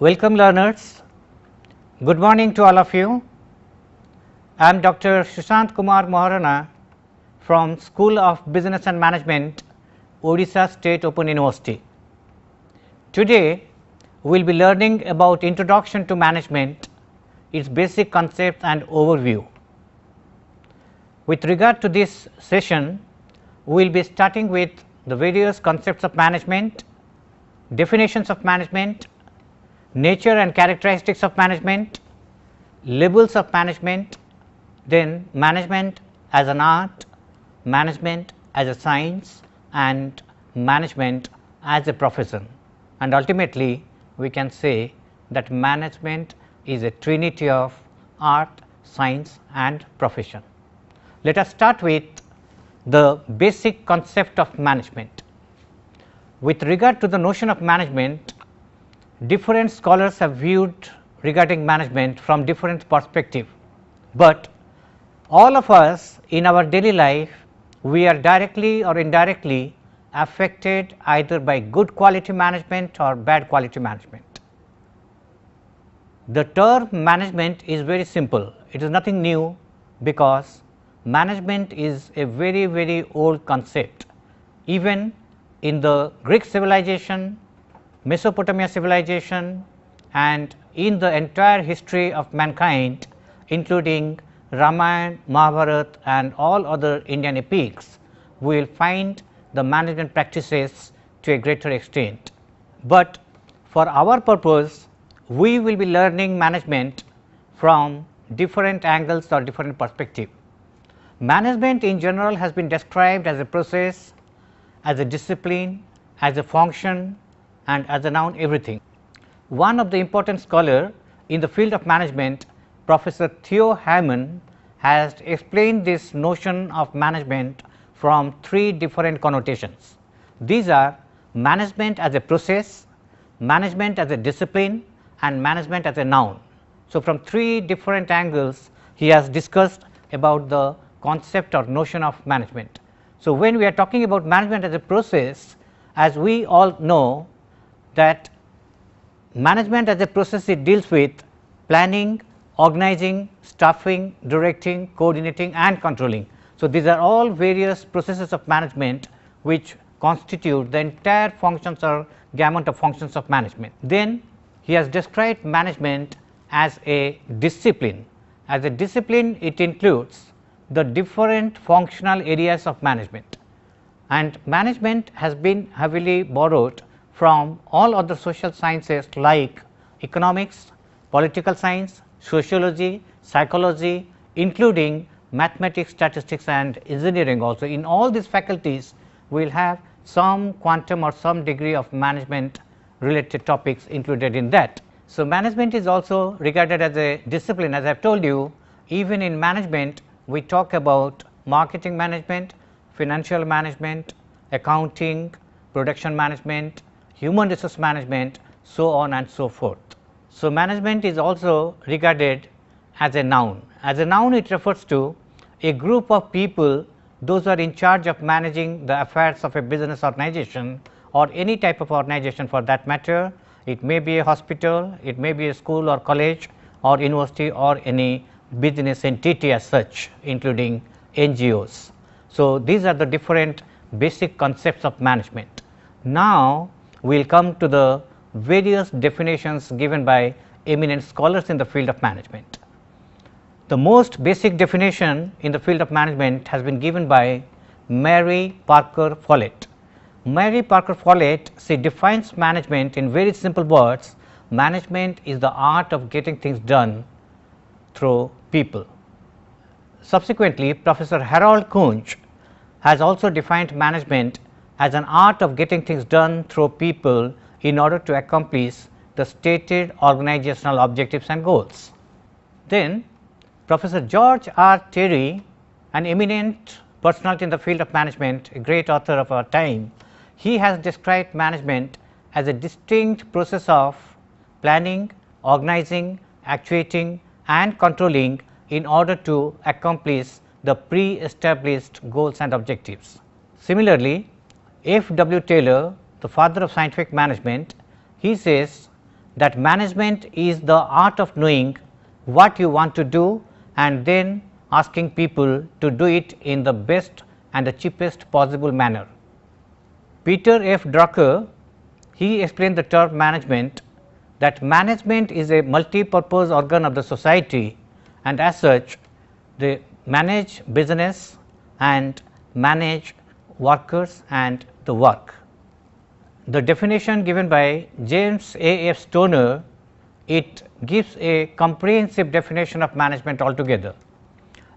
Welcome learners, good morning to all of you. I am Dr. Sushant Kumar Maharana from School of Business and Management, Odisha State Open University. Today, we will be learning about Introduction to Management, its basic concepts and overview. With regard to this session, we will be starting with the various concepts of management, definitions of management, nature and characteristics of management, levels of management, then management as an art, management as a science and management as a profession, and ultimately we can say that management is a trinity of art, science and profession. Let us start with the basic concept of management. With regard to the notion of management, different scholars have viewed regarding management from different perspectives, but all of us in our daily life, we are directly or indirectly affected either by good quality management or bad quality management. The term management is very simple, it is nothing new because management is a very old concept. Even in the Greek civilization, Mesopotamia civilization and in the entire history of mankind, including Ramayana, Mahabharata and all other Indian epics, we will find the management practices to a greater extent. But for our purpose, we will be learning management from different angles or different perspectives. Management in general has been described as a process, as a discipline, as a function and as a noun everything. One of the important scholars in the field of management, Professor Theo Hammond, has explained this notion of management from three different connotations. These are management as a process, management as a discipline and management as a noun. So, from three different angles he has discussed about the concept or notion of management. So, when we are talking about management as a process, as we all know that management as a process, it deals with planning, organizing, staffing, directing, coordinating and controlling. So, these are all various processes of management which constitute the entire functions or gamut of functions of management. Then he has described management as a discipline. As a discipline, it includes the different functional areas of management, and management has been heavily borrowed from all other social sciences like economics, political science, sociology, psychology, including mathematics, statistics and engineering also. In all these faculties, we will have some quantum or some degree of management related topics included in that. So, management is also regarded as a discipline. As I have told you, even in management, we talk about marketing management, financial management, accounting, production management, human resource management, so on and so forth. So, management is also regarded as a noun. As a noun, it refers to a group of people, those are in charge of managing the affairs of a business organization or any type of organization for that matter. It may be a hospital, it may be a school or college or university or any business entity as such, including NGOs. So, these are the different basic concepts of management. Now, we will come to the various definitions given by eminent scholars in the field of management. The most basic definition in the field of management has been given by Mary Parker Follett. Mary Parker Follett, she defines management in very simple words. Management is the art of getting things done through people. Subsequently, Professor Harold Kunz has also defined management as an art of getting things done through people in order to accomplish the stated organizational objectives and goals. Then Professor George R. Terry, an eminent personality in the field of management, a great author of our time, he has described management as a distinct process of planning, organizing, actuating and controlling in order to accomplish the pre-established goals and objectives. Similarly, F. W. Taylor, the father of scientific management, he says that management is the art of knowing what you want to do and then asking people to do it in the best and the cheapest possible manner. Peter F. Drucker, he explained the term management, that management is a multi-purpose organ of the society, and as such they manage business and manage workers and the work. The definition given by James A. F. Stoner, it gives a comprehensive definition of management altogether.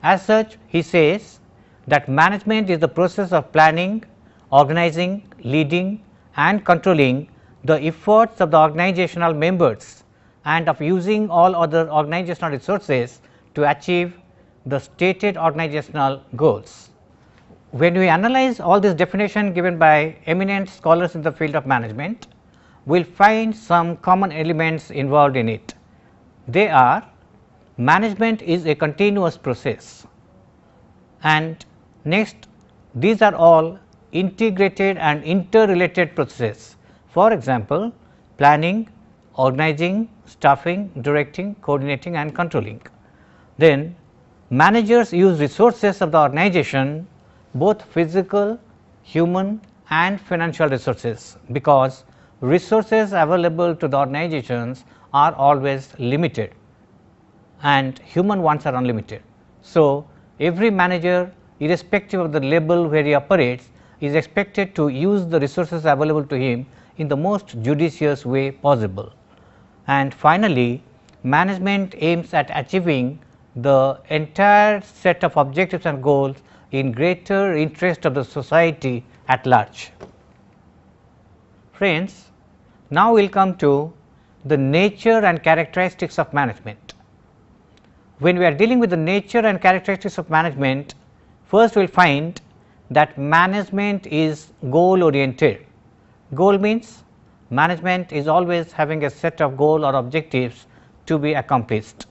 As such, he says that management is the process of planning, organizing, leading and controlling the efforts of the organizational members and of using all other organizational resources to achieve the stated organizational goals. When we analyze all this definition given by eminent scholars in the field of management, we will find some common elements involved in it. They are: management is a continuous process, and next, these are all integrated and interrelated processes. For example, planning, organizing, staffing, directing, coordinating and controlling. Then managers use resources of the organization, both physical, human and financial resources, because resources available to the organizations are always limited and human ones are unlimited. So, every manager, irrespective of the level where he operates, is expected to use the resources available to him in the most judicious way possible. And finally, management aims at achieving the entire set of objectives and goals in greater interest of the society at large. Friends, now we will come to the nature and characteristics of management. When we are dealing with the nature and characteristics of management, first we will find that management is goal oriented. Goal means management is always having a set of goal or objectives to be accomplished.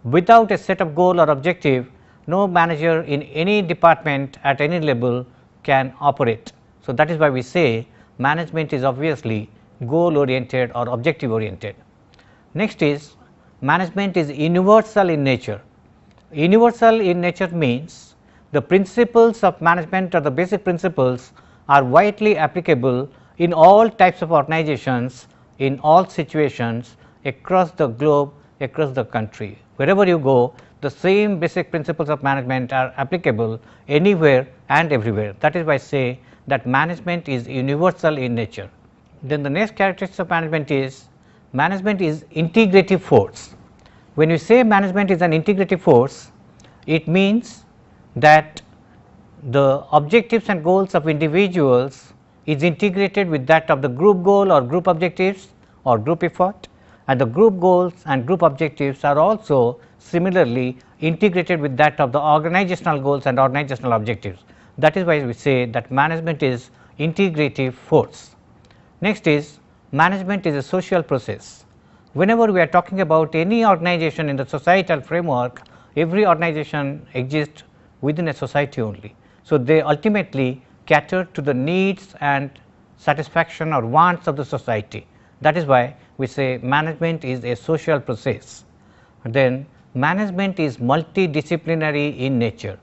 Without a set of goal or objective, no manager in any department at any level can operate. So, that is why we say management is obviously goal oriented or objective oriented. Next is management is universal in nature. Universal in nature means the principles of management or the basic principles are widely applicable in all types of organizations, in all situations, across the globe, across the country. Wherever you go, the same basic principles of management are applicable anywhere and everywhere. That is why I say that management is universal in nature. Then the next characteristic of management is integrative force. When you say management is an integrative force, it means that the objectives and goals of individuals is integrated with that of the group goal or group objectives or group effort, and the group goals and group objectives are also similarly integrated with that of the organizational goals and organizational objectives. That is why we say that management is integrative force. Next is management is a social process. Whenever we are talking about any organization in the societal framework, every organization exists within a society only. So, they ultimately cater to the needs and satisfaction or wants of the society. That is why we say management is a social process. Then management is multidisciplinary in nature.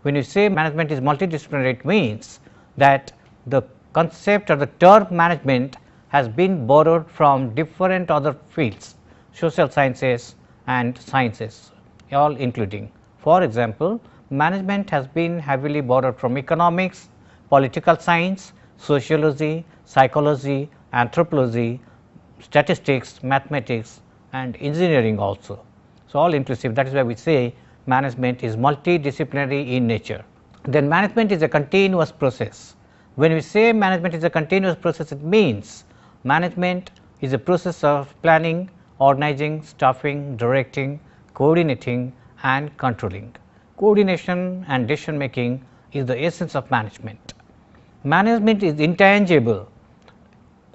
When you say management is multidisciplinary, it means that the concept or the term management has been borrowed from different other fields, social sciences and sciences, all including. For example, management has been heavily borrowed from economics, political science, sociology, psychology, anthropology, statistics, mathematics and engineering also. So, all inclusive. That is why we say management is multidisciplinary in nature. Then management is a continuous process. When we say management is a continuous process, it means management is a process of planning, organizing, staffing, directing, coordinating and controlling. Coordination and decision making is the essence of management. Management is intangible.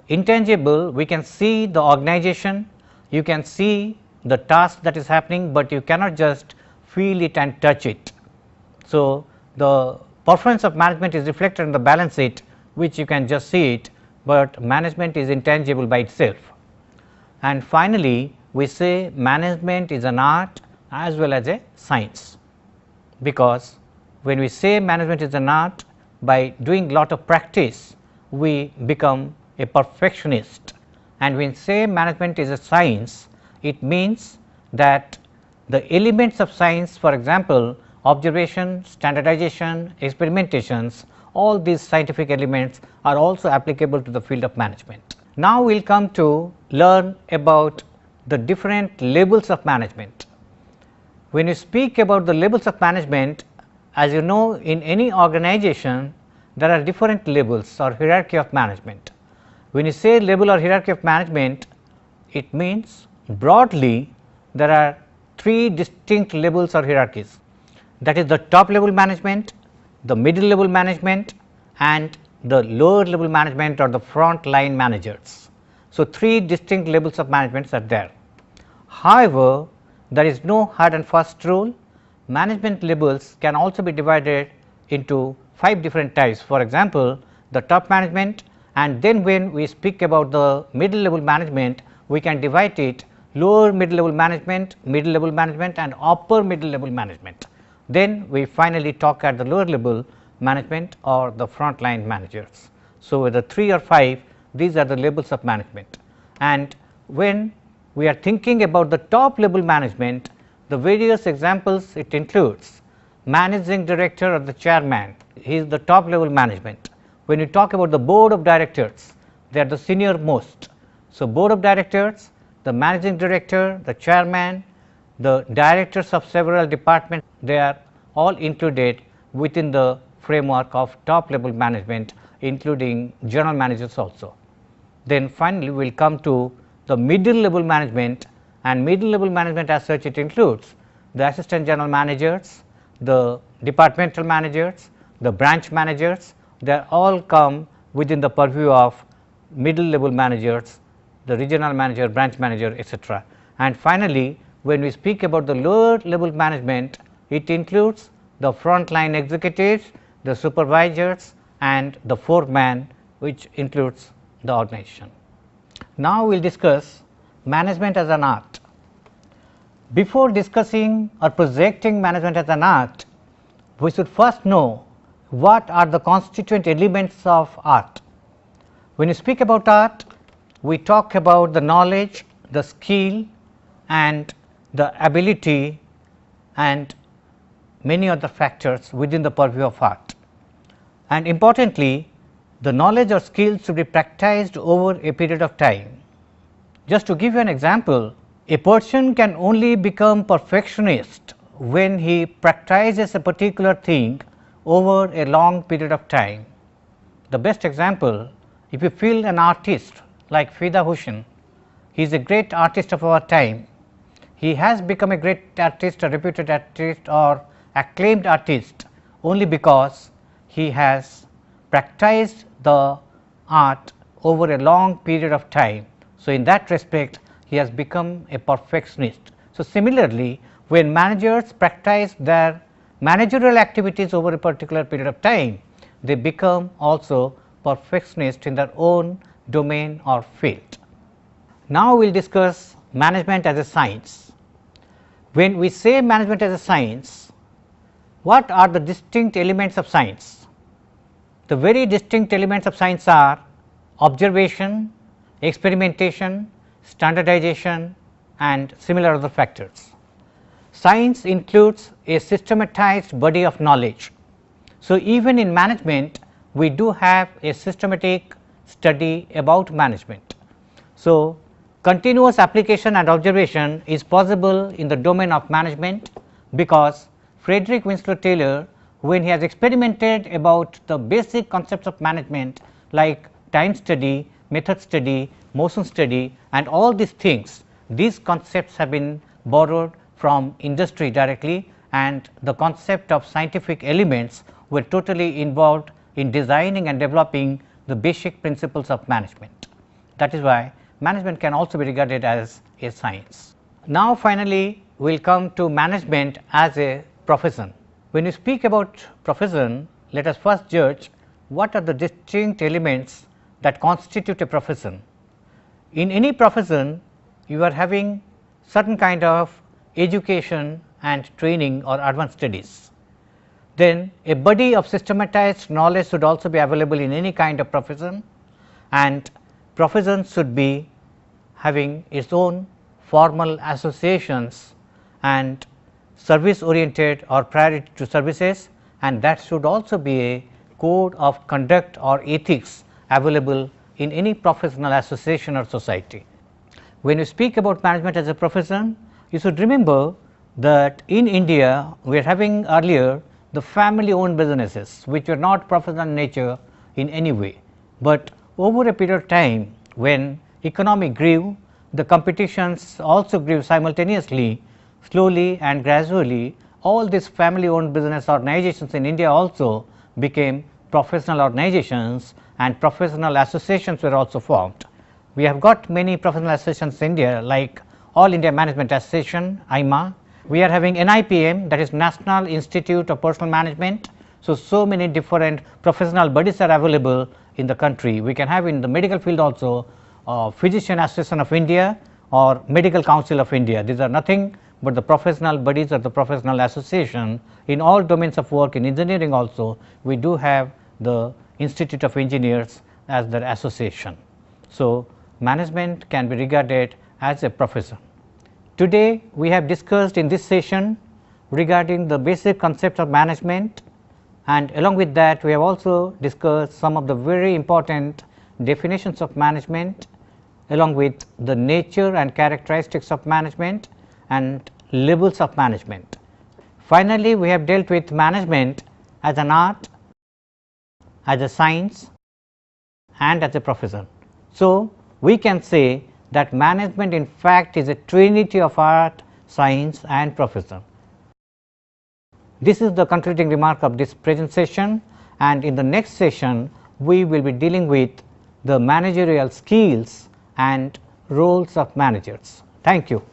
Intangible, we can see the organization, you can see the task that is happening, but you cannot just feel it and touch it. So, the performance of management is reflected in the balance sheet, which you can just see it, but management is intangible by itself. And finally, we say management is an art as well as a science, because when we say management is an art, by doing lot of practice we become a perfectionist, and when say management is a science, it means that the elements of science, for example, observation, standardization, experimentations, all these scientific elements are also applicable to the field of management. Now, we will come to learn about the different levels of management. When you speak about the levels of management, as you know, in any organization there are different levels or hierarchy of management. When you say level or hierarchy of management, it means broadly there are three distinct levels or hierarchies, that is the top level management, the middle level management and the lower level management or the front line managers. So, three distinct levels of management are there. However, there is no hard and fast rule. Management levels can also be divided into 5 different types. For example, the top management, and then when we speak about the middle level management, we can divide it lower middle level management, middle level management and upper middle level management. Then we finally talk at the lower level management or the front line managers. So, whether 3 or 5, these are the levels of management. And when we are thinking about the top level management, the various examples it includes managing director or the chairman, he is the top level management. When you talk about the board of directors, they are the senior most. So, board of directors, the managing director, the chairman, the directors of several departments, they are all included within the framework of top level management, including general managers also. Then finally, we will come to the middle level management, and middle level management as such it includes the assistant general managers, the departmental managers, the branch managers, they all come within the purview of middle level managers, the regional manager, branch manager, etc. And finally, when we speak about the lower level management, it includes the front line executives, the supervisors and the foreman, which includes the organization. Now, we will discuss management as an art. Before discussing or projecting management as an art, we should first know what are the constituent elements of art. When you speak about art, we talk about the knowledge, the skill and the ability and many other factors within the purview of art. And importantly, the knowledge or skill should be practiced over a period of time. Just to give you an example, a person can only become perfectionist when he practices a particular thing over a long period of time. The best example, if you feel an artist like Fida Hussein, he is a great artist of our time. He has become a great artist, a reputed artist or acclaimed artist only because he has practiced the art over a long period of time. So, in that respect he has become a perfectionist. So, similarly, when managers practice their managerial activities over a particular period of time, they become also perfectionists in their own domain or field. Now, we will discuss management as a science. When we say management as a science, what are the distinct elements of science? The very distinct elements of science are observation, experimentation, standardization and similar other factors. Science includes a systematized body of knowledge. So, even in management we do have a systematic study about management. So, continuous application and observation is possible in the domain of management, because Frederick Winslow Taylor, when he has experimented about the basic concepts of management like time study, method study, motion study and all these things, these concepts have been borrowed from industry directly, and the concept of scientific elements were totally involved in designing and developing the basic principles of management. That is why management can also be regarded as a science. Now, finally, we will come to management as a profession. When you speak about profession, let us first judge what are the distinct elements that constitute a profession. In any profession, you are having certain kind of education and training or advanced studies. Then a body of systematized knowledge should also be available in any kind of profession, and profession should be having its own formal associations and service oriented or priority to services, and that should also be a code of conduct or ethics available in any professional association or society. When you speak about management as a profession, you should remember that in India we are having earlier the family owned businesses which were not professional in nature in any way, but over a period of time when economy grew, the competitions also grew simultaneously. Slowly and gradually all these family owned business organizations in India also became professional organizations, and professional associations were also formed. We have got many professional associations in India like All India Management Association, IMA. We are having NIPM, that is National Institute of Personal Management. So many different professional bodies are available in the country. We can have in the medical field also Physician Association of India or Medical Council of India. These are nothing but the professional bodies or the professional association. In all domains of work, in engineering also we do have the Institute of Engineers as their association. So, management can be regarded as a profession. Today we have discussed in this session regarding the basic concepts of management, and along with that we have also discussed some of the very important definitions of management along with the nature and characteristics of management and levels of management. Finally, we have dealt with management as an art, as a science and as a profession. So, we can say that management in fact is a trinity of art, science and profession. This is the concluding remark of this present session, and in the next session we will be dealing with the managerial skills and roles of managers. Thank you.